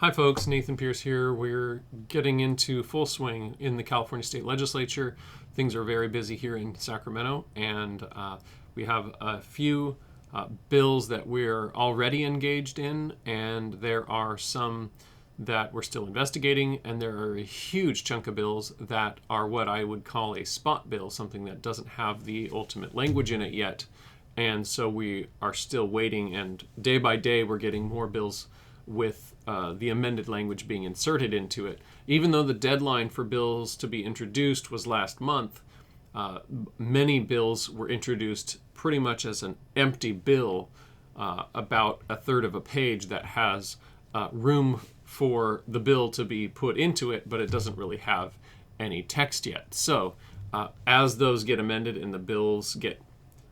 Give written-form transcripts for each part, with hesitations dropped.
Hi folks, Nathan Pierce here. We're getting into full swing in the California State Legislature. Things are very busy here in Sacramento, and we have a few bills that we're already engaged in, and there are some that we're still investigating, and there are a huge chunk of bills that are what I would call a spot bill, something that doesn't have the ultimate language in it yet. And so we are still waiting, and day by day we're getting more bills with the amended language being inserted into it. Even though the deadline for bills to be introduced was last month, many bills were introduced pretty much as an empty bill, about a third of a page that has room for the bill to be put into it, but it doesn't really have any text yet. So as those get amended and the bills get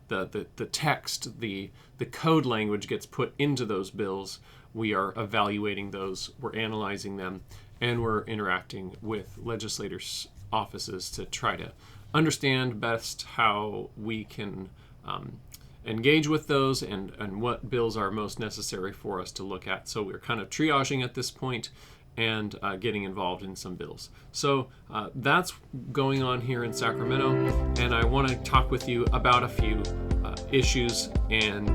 the text, the code language gets put into those bills, we are evaluating those, we're analyzing them, and we're interacting with legislators' offices to try to understand best how we can engage with those and what bills are most necessary for us to look at. So we're kind of triaging at this point and getting involved in some bills. So that's going on here in Sacramento, and I want to talk with you about a few issues and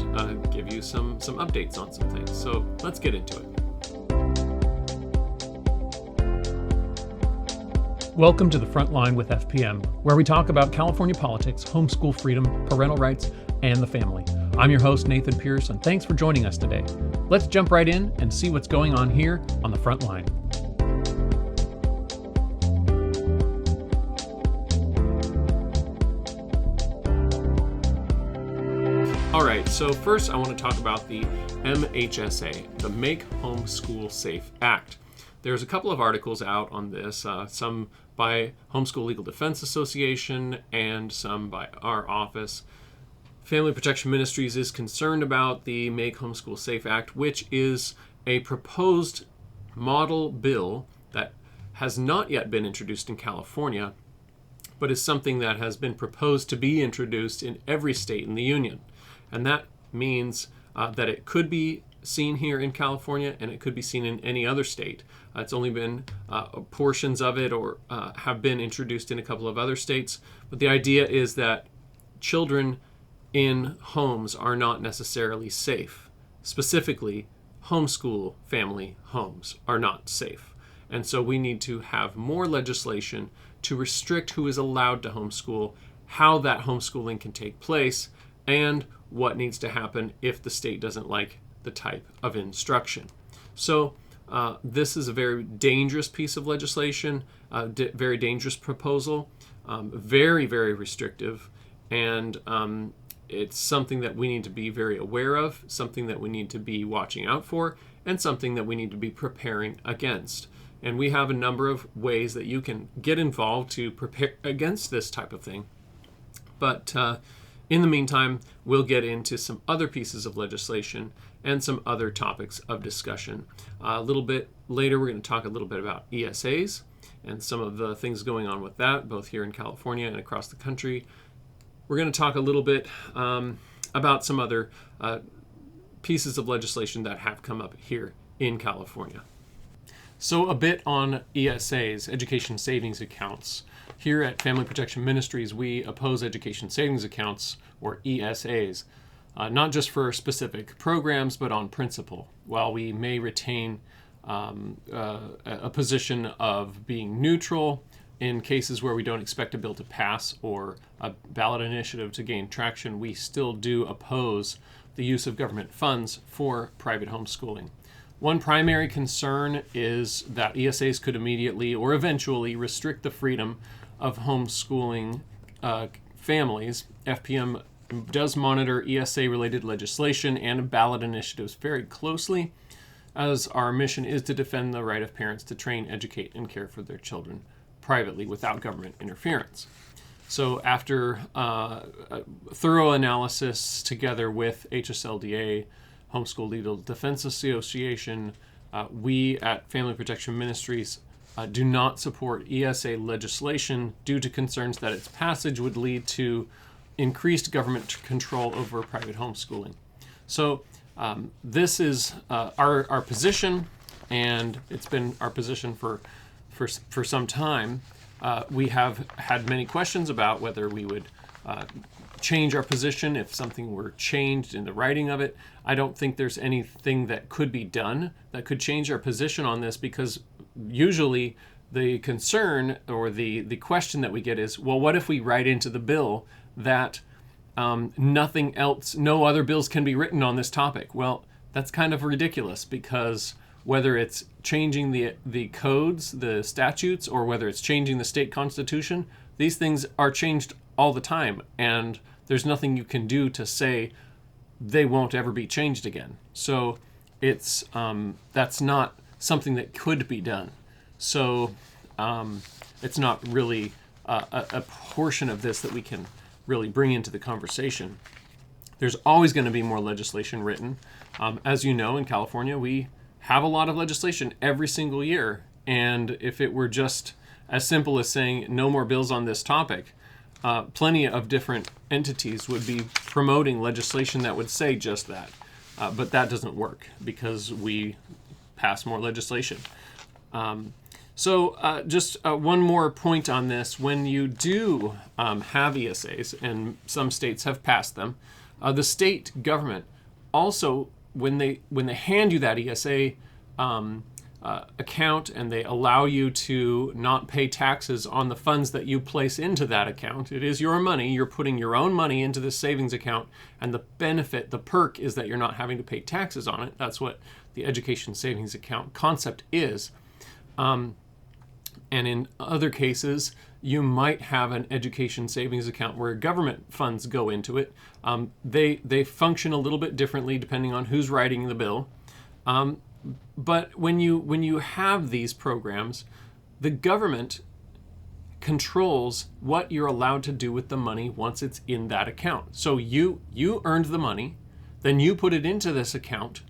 give you some updates on some things. So let's get into it. Welcome to the Front Line with FPM, where we talk about California politics, homeschool freedom, parental rights, and the family. I'm your host, Nathan Pierce, and thanks for joining us today. Let's jump right in and see what's going on here on the Front Line. All right, so first I want to talk about the MHSA, the Make Homeschool Safe Act. There's a couple of articles out on this, some by Homeschool Legal Defense Association and some by our office. Family Protection Ministries is concerned about the Make Homeschool Safe Act, which is a proposed model bill that has not yet been introduced in California, but is something that has been proposed to be introduced in every state in the union. And that means that it could be seen here in California and it could be seen in any other state. It's only been portions of it or have been introduced in a couple of other states. But the idea is that children in homes are not necessarily safe. Specifically, homeschool family homes are not safe. And so we need to have more legislation to restrict who is allowed to homeschool, how that homeschooling can take place, and what needs to happen if the state doesn't like the type of instruction. So this is a very dangerous piece of legislation, very dangerous proposal, very, very restrictive, and it's something that we need to be very aware of, something that we need to be watching out for, and something that we need to be preparing against. And we have a number of ways that you can get involved to prepare against this type of thing. But in the meantime, we'll get into some other pieces of legislation and some other topics of discussion. A little bit later, we're going to talk a little bit about ESAs and some of the things going on with that, both here in California and across the country. We're going to talk a little bit about some other pieces of legislation that have come up here in California. So a bit on ESAs, education savings accounts. Here at Family Protection Ministries, we oppose education savings accounts, or ESAs, not just for specific programs, but on principle. While we may retain a position of being neutral in cases where we don't expect a bill to pass or a ballot initiative to gain traction, we still do oppose the use of government funds for private homeschooling. One primary concern is that ESAs could immediately or eventually restrict the freedom of homeschooling families. FPM does monitor ESA-related legislation and ballot initiatives very closely, as our mission is to defend the right of parents to train, educate, and care for their children privately without government interference. So after a thorough analysis together with HSLDA, Homeschool Legal Defense Association, we at Family Protection Ministries do not support ESA legislation due to concerns that its passage would lead to increased government control over private homeschooling. So this is our position. and it's been our position for some time. We have had many questions about whether we would change our position if something were changed in the writing of it. I don't think there's anything that could be done that could change our position on this, because usually the concern or the question that we get is, well, what if we write into the bill that nothing else, no other bills can be written on this topic? Well, that's kind of ridiculous, because whether it's changing the codes, the statutes, or whether it's changing the state constitution, these things are changed all the time, and there's nothing you can do to say they won't ever be changed again. So it's that's not something that could be done. So it's not really a portion of this that we can really bring into the conversation. There's always going to be more legislation written. As you know, in California, we have a lot of legislation every single year. And if it were just as simple as saying no more bills on this topic, plenty of different entities would be promoting legislation that would say just that. But that doesn't work because we pass more legislation. So just one more point on this. When you do have ESAs, and some states have passed them, the state government also, when they hand you that ESA account and they allow you to not pay taxes on the funds that you place into that account, it is your money. You're putting your own money into this savings account, and the benefit, the perk, is that you're not having to pay taxes on it. That's what the education savings account concept is. And in other cases, you might have an education savings account where government funds go into it. They function a little bit differently depending on who's writing the bill. But when you have these programs, the government controls what you're allowed to do with the money once it's in that account. So you earned the money, then you put it into this account,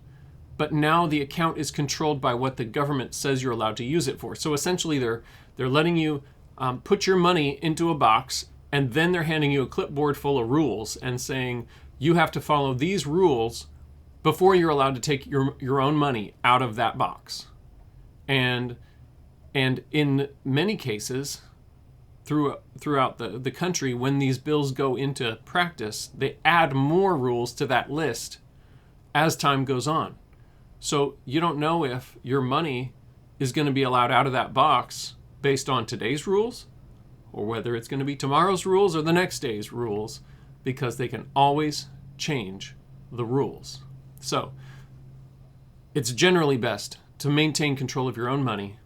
but now the account is controlled by what the government says you're allowed to use it for. So essentially they're letting you put your money into a box, and then they're handing you a clipboard full of rules and saying you have to follow these rules before you're allowed to take your own money out of that box. And in many cases throughout the country, when these bills go into practice, they add more rules to that list as time goes on. So you don't know if your money is going to be allowed out of that box based on today's rules, or whether it's going to be tomorrow's rules or the next day's rules, because they can always change the rules. So it's generally best to maintain control of your own money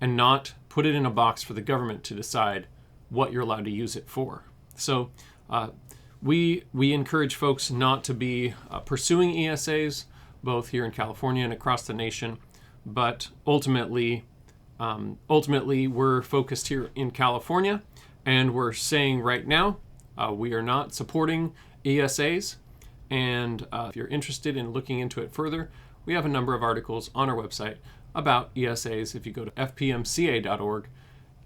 and not put it in a box for the government to decide what you're allowed to use it for. So we encourage folks not to be pursuing ESAs, both here in California and across the nation, but ultimately we're focused here in California, and we're saying right now we are not supporting ESAs. And if you're interested in looking into it further, we have a number of articles on our website about ESAs. If you go to fpmca.org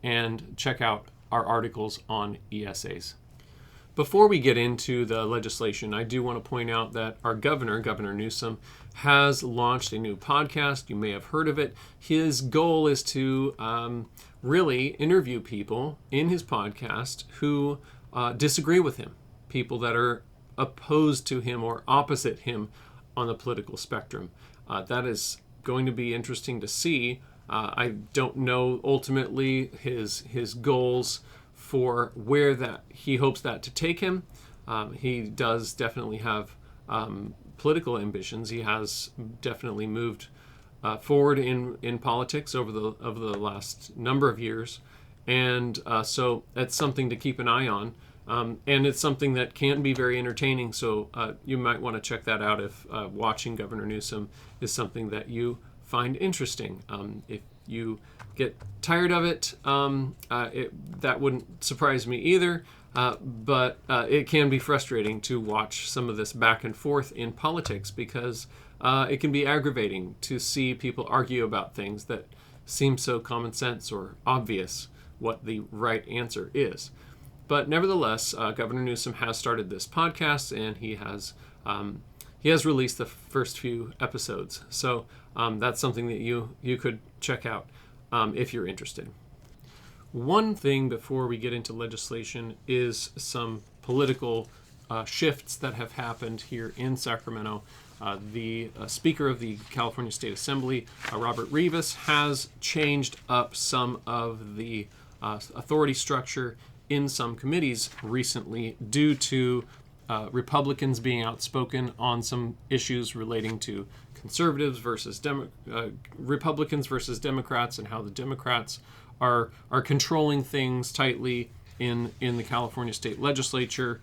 and check out our articles on ESAs. Before we get into the legislation, I do want to point out that our Governor Newsom, has launched a new podcast. You may have heard of it. His goal is to really interview people in his podcast who disagree with him, people that are opposed to him or opposite him on the political spectrum. That is going to be interesting to see. I don't know ultimately his goals for where that he hopes that to take him. He does definitely have political ambitions. He has definitely moved forward in politics over the last number of years, and so that's something to keep an eye on. And it's something that can be very entertaining. So you might want to check that out if watching Governor Newsom is something that you find interesting. If you get tired of it, that wouldn't surprise me either. But it can be frustrating to watch some of this back and forth in politics, because it can be aggravating to see people argue about things that seem so common sense or obvious what the right answer is. But nevertheless, Governor Newsom has started this podcast, and he has released the first few episodes. So that's something that you could check out if you're interested. One thing before we get into legislation is some political shifts that have happened here in Sacramento. The Speaker of the California State Assembly, Robert Rivas, has changed up some of the authority structure in some committees recently due to Republicans being outspoken on some issues relating to conservatives versus Republicans versus Democrats, and how the Democrats are controlling things tightly in the California State Legislature.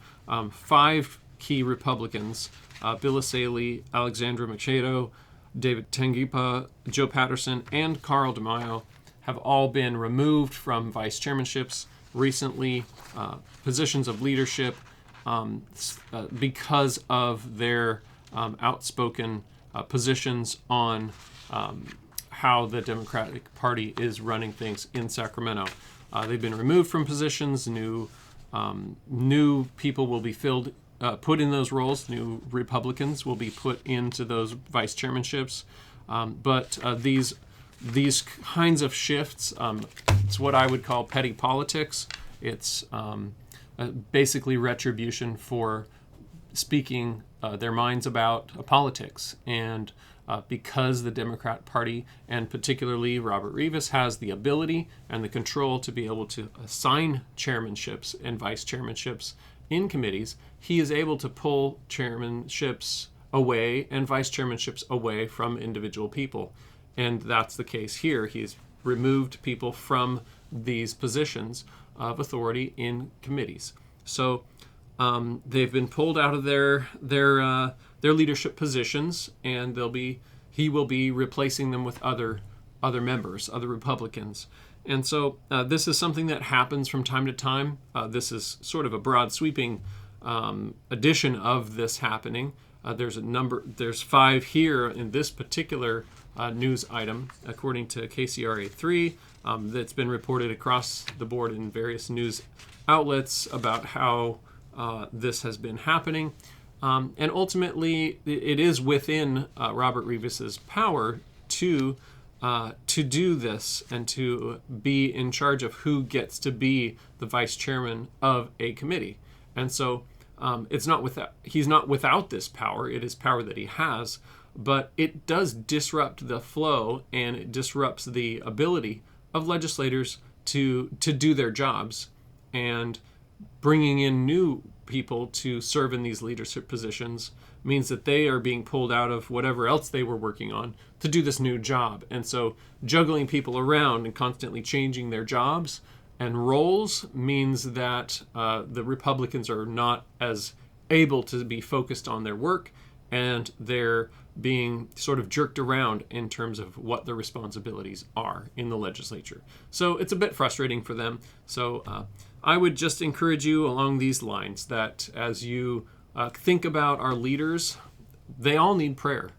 5 key Republicans, Bill Asaley, Alexandra Machado, David Tengipa, Joe Patterson, and Carl DeMaio, have all been removed from vice chairmanships recently, positions of leadership, because of their outspoken positions on how the Democratic Party is running things in Sacramento. They've been removed from positions. New people will be put in those roles. New Republicans will be put into those vice chairmanships. But these kinds of shifts, it's what I would call petty politics. It's basically retribution for speaking their minds about politics. And because the Democrat Party, and particularly Robert Rivas, has the ability and the control to be able to assign chairmanships and vice chairmanships in committees, he is able to pull chairmanships away and vice chairmanships away from individual people. And that's the case here. He's removed people from these positions of authority in committees. So they've been pulled out of their leadership positions, and he will be replacing them with other members, other Republicans. And so this is something that happens from time to time. This is sort of a broad sweeping addition of this happening. There's 5 here in this particular news item, according to KCRA 3, that's been reported across the board in various news outlets about how this has been happening. And ultimately, it is within Robert Rivas's power to do this and to be in charge of who gets to be the vice chairman of a committee. And so he's not without this power. It is power that he has, but it does disrupt the flow, and it disrupts the ability of legislators to do their jobs. And bringing in new people to serve in these leadership positions means that they are being pulled out of whatever else they were working on to do this new job. And so juggling people around and constantly changing their jobs and roles means that the Republicans are not as able to be focused on their work, and they're being sort of jerked around in terms of what their responsibilities are in the legislature. So it's a bit frustrating for them. So I would just encourage you along these lines that as you think about our leaders, they all need prayer,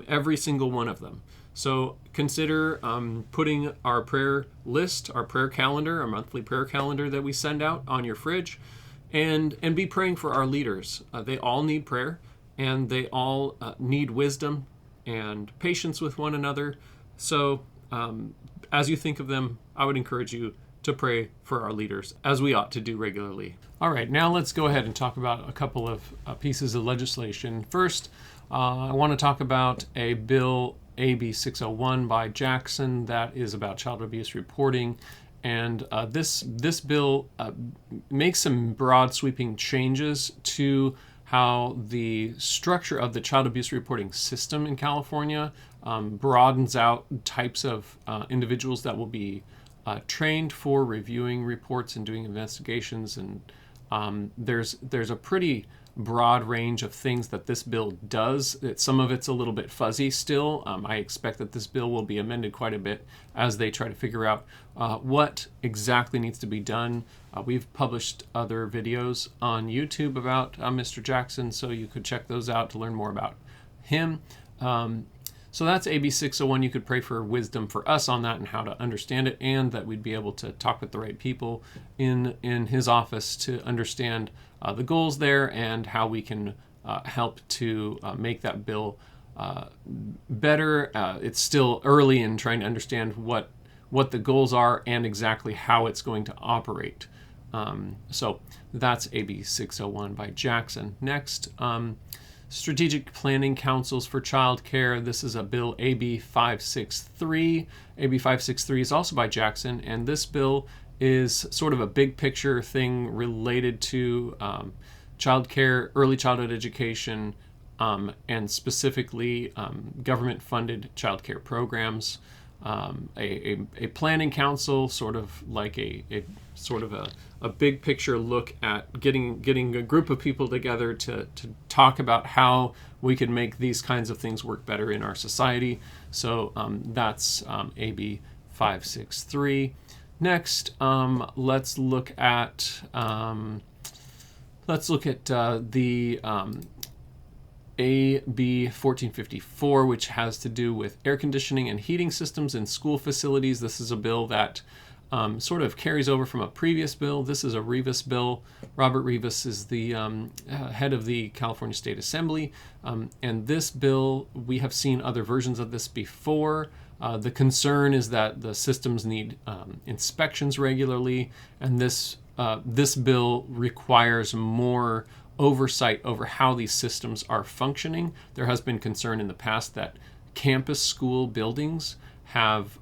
every single one of them. So consider putting our prayer list, our prayer calendar, our monthly prayer calendar that we send out on your fridge, and be praying for our leaders. They all need prayer, and they all need wisdom and patience with one another. So as you think of them, I would encourage you to pray for our leaders, as we ought to do regularly. All right, now let's go ahead and talk about a couple of pieces of legislation. First, I want to talk about a bill, AB 601 by Jackson, that is about child abuse reporting. And this bill makes some broad sweeping changes to how the structure of the child abuse reporting system in California broadens out types of individuals that will be trained for reviewing reports and doing investigations. And there's a pretty broad range of things that this bill does. Some of it's a little bit fuzzy still. I expect that this bill will be amended quite a bit as they try to figure out what exactly needs to be done. We've published other videos on YouTube about Mr. Jackson, so you could check those out to learn more about him. So that's AB 601. You could pray for wisdom for us on that and how to understand it, and that we'd be able to talk with the right people in his office to understand the goals there and how we can help to make that bill better. It's still early in trying to understand what the goals are and exactly how it's going to operate. So that's AB 601 by Jackson. Next, Strategic Planning Councils for Childcare. This is a bill, AB 563. AB 563 is also by Jackson, and this bill is sort of a big picture thing related to childcare, early childhood education, and specifically government-funded childcare programs. A planning council, sort of like a big picture look at getting a group of people together to talk about how we could make these kinds of things work better in our society. So that's AB 563. Next, let's look at the AB 1454, which has to do with air conditioning and heating systems in school facilities. This is a bill that sort of carries over from a previous bill. This is a Rivas bill. Robert Rivas is the head of the California State Assembly. And this bill, we have seen other versions of this before. The concern is that the systems need inspections regularly, and this bill requires more oversight over how these systems are functioning. There has been concern in the past that campus school buildings have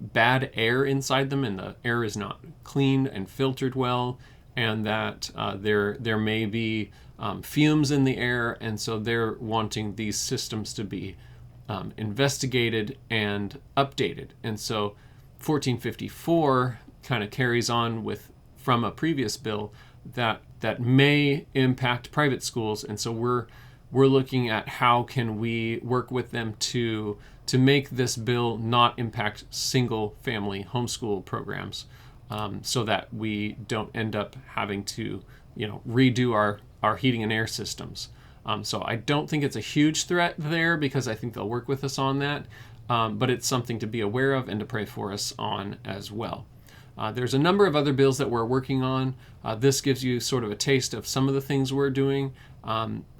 bad air inside them, and the air is not cleaned and filtered well, and that there may be fumes in the air, and so they're wanting these systems to be investigated and updated. And so 1454 kind of carries on from a previous bill that may impact private schools, and so we're looking at how can we work with them to make this bill not impact single family homeschool programs, so that we don't end up having to redo our heating and air systems. So I don't think it's a huge threat there, because I think they'll work with us on that, but it's something to be aware of and to pray for us on as well. There's a number of other bills that we're working on. This gives you sort of a taste of some of the things we're doing.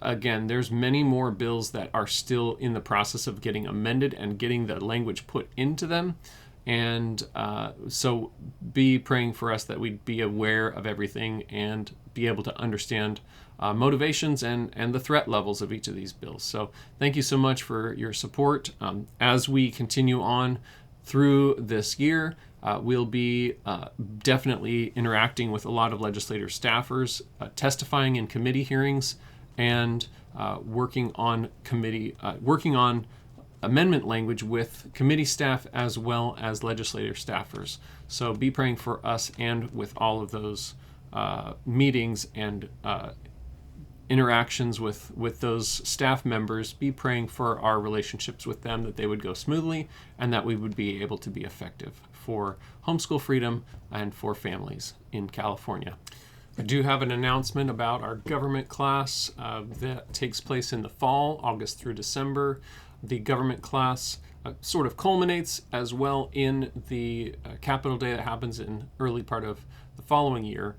Again, there's many more bills that are still in the process of getting amended and getting the language put into them. And so be praying for us that we'd be aware of everything and be able to understand motivations and the threat levels of each of these bills. So thank you so much for your support. As we continue on through this year, we'll be definitely interacting with a lot of legislator staffers, testifying in committee hearings, and working on amendment language with committee staff as well as legislator staffers. So be praying for us, and with all of those meetings and interactions with those staff members, be praying for our relationships with them, that they would go smoothly and that we would be able to be effective for homeschool freedom and for families in California. I do have an announcement about our government class that takes place in the fall, August through December. The government class sort of culminates as well in the Capitol Day that happens in early part of the following year.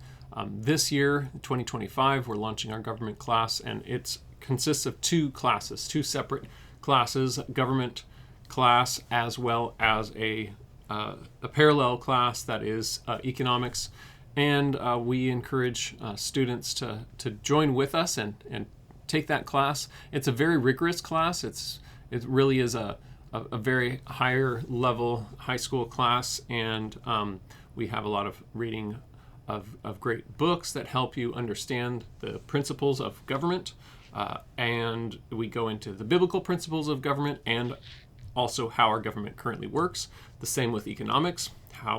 This year, 2025, we're launching our government class, and it consists of two separate classes, government class as well as a parallel class that is economics. And we encourage students to join with us and take that class. It's a very rigorous class. It really is a very higher level high school class, and we have a lot of reading of great books that help you understand the principles of government, and we go into the biblical principles of government and also how our government currently works. The same with economics,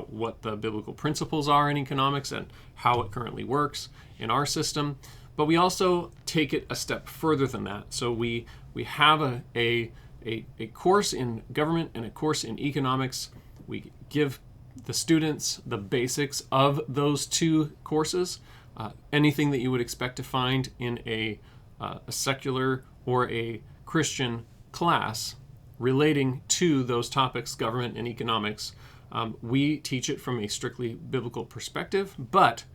what the biblical principles are in economics and how it currently works in our system. But we also take it a step further than that. So we have a course in government and a course in economics. We give the students the basics of those two courses, anything that you would expect to find in a secular or a Christian class relating to those topics, government and economics. We teach it from a strictly biblical perspective, but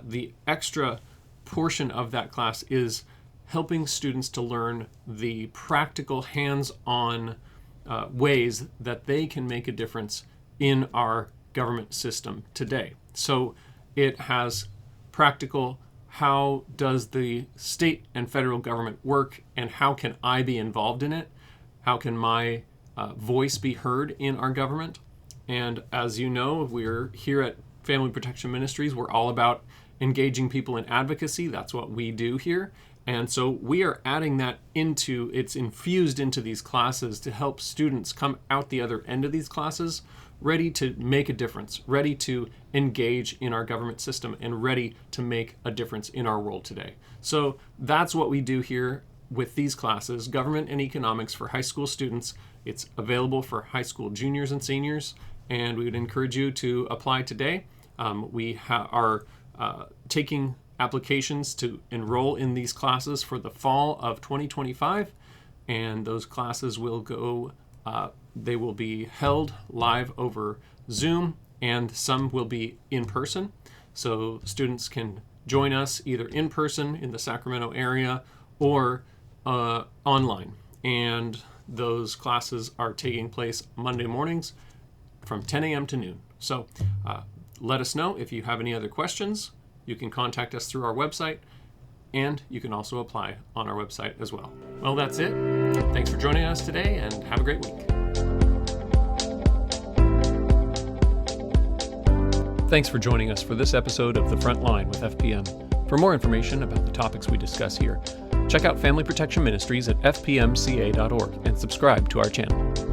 the extra portion of that class is helping students to learn the practical, hands-on ways that they can make a difference in our government system today. So it has practical, how does the state and federal government work, and how can I be involved in it? How can my voice be heard in our government? And as you know, we're here at Family Protection Ministries. We're all about engaging people in advocacy. That's what we do here. And so we are adding that it's infused into these classes to help students come out the other end of these classes ready to make a difference, ready to engage in our government system, and ready to make a difference in our world today. So that's what we do here with these classes, Government and Economics for high school students. It's available for high school juniors and seniors, and we would encourage you to apply today. We are taking applications to enroll in these classes for the fall of 2025, and those classes will go, they will be held live over Zoom, and some will be in person. So students can join us either in person in the Sacramento area or online. And those classes are taking place Monday mornings from 10 a.m. to noon. So let us know if you have any other questions. You can contact us through our website, and you can also apply on our website as well. Well, that's it. Thanks for joining us today, and have a great week. Thanks for joining us for this episode of The Front Line with FPM. For more information about the topics we discuss here, check out Family Protection Ministries at fpmca.org and subscribe to our channel.